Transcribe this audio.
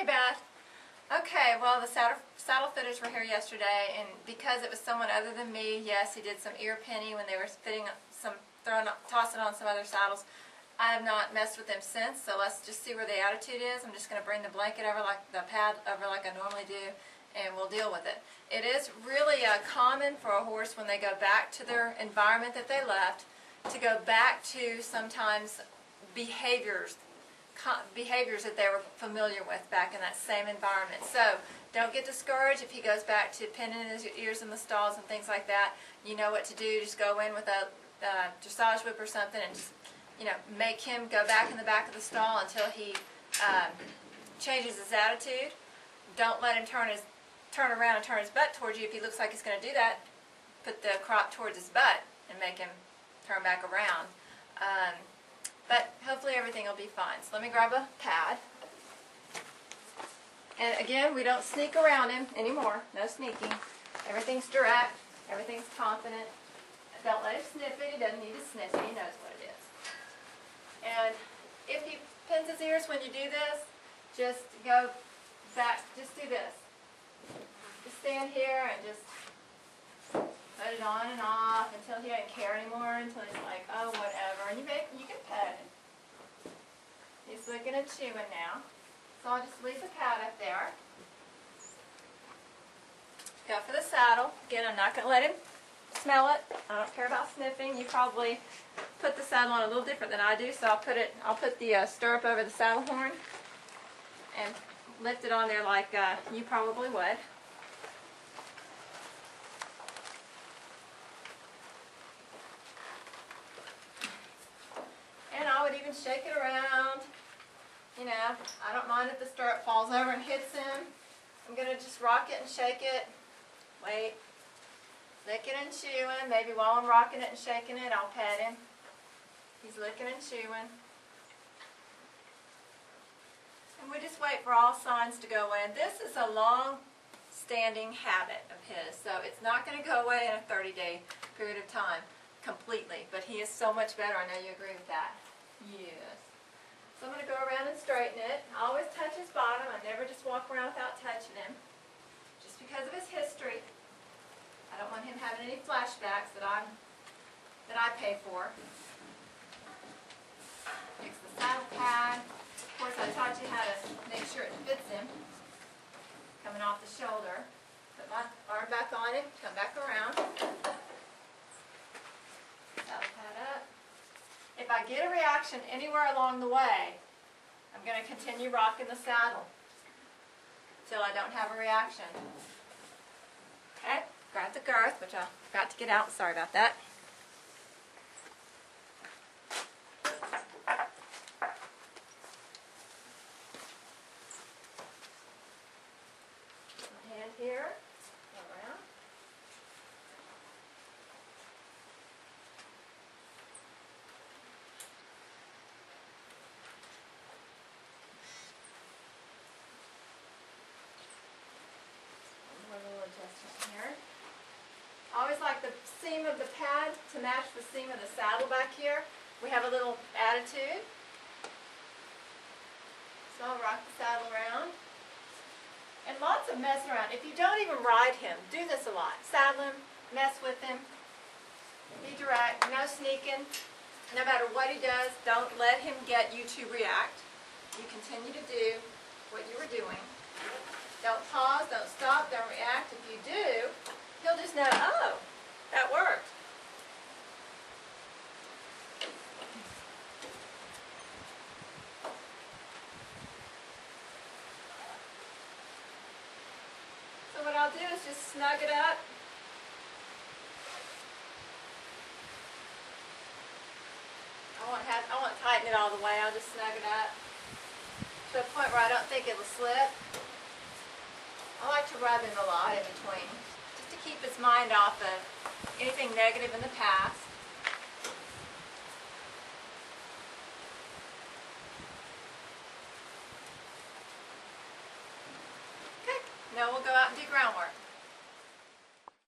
Hey Beth. Okay, well the saddle fitters were here yesterday, and because it was someone other than me, yes, he did some ear pinning when they were fitting some, tossing on some other saddles. I have not messed with them since, so let's just see where the attitude is. I'm just going to bring the blanket over, like the pad over like I normally do, and we'll deal with it. It is really common for a horse when they go back to their environment that they left to go back to sometimes behaviors that they were familiar with back in that same environment. So don't get discouraged if he goes back to pinning his ears in the stalls and things like that. You know what to do. Just go in with a dressage whip or something and just, make him go back in the back of the stall until he changes his attitude. Don't let him turn around and turn his butt towards you. If he looks like he's going to do that, put the crop towards his butt and make him turn back around. But hopefully everything will be fine. So let me grab a pad. And again, we don't sneak around him anymore. No sneaking. Everything's direct. Everything's confident. Don't let him sniff it. He doesn't need to sniff it. He knows what it is. And if he pins his ears when you do this, just go back. Just do this. Just stand here and just put it on and off until he doesn't care anymore, until he's like, oh, whatever. And you can pet him. He's looking and chewing now. So I'll just leave the pad up there. Go for the saddle. Again, I'm not going to let him smell it. I don't care about sniffing. You probably put the saddle on a little different than I do, so I'll put the stirrup over the saddle horn and lift it on there like you probably would. And I would even shake it around. I don't mind if the stirrup falls over and hits him. I'm going to just rock it and shake it. Wait. Licking and chewing. Maybe while I'm rocking it and shaking it, I'll pet him. He's licking and chewing. And we just wait for all signs to go away. And this is a long-standing habit of his, so it's not going to go away in a 30-day period of time completely. But he is so much better. I know you agree with that. Yes. So I'm going to go around and straighten it. I always touch his bottom. I never just walk around without touching him. Just because of his history. I don't want him having any flashbacks that I pay for. Fix the saddle pad. Of course, I taught you how to make sure it fits him. Coming off the shoulder. Put my arm back on him. Come back around. Saddle pad up. If I get a reaction anywhere along the way, I'm going to continue rocking the saddle until I don't have a reaction. Okay, grab the girth, which I forgot to get out. Sorry about that. My hand here, go around. Here. I always like the seam of the pad to match the seam of the saddle back here. We have a little attitude. So I'll rock the saddle around. And lots of messing around. If you don't even ride him, do this a lot. Saddle him, mess with him, be direct, no sneaking. No matter what he does, don't let him get you to react. You continue to do what you were doing. Don't pause, don't stop, don't react. If you do, he'll just know, oh, that worked. So what I'll do is just snug it up. I won't tighten it all the way. I'll just snug it up to a point where I don't think it will slip. I like to rub him a lot in between, just to keep his mind off of anything negative in the past.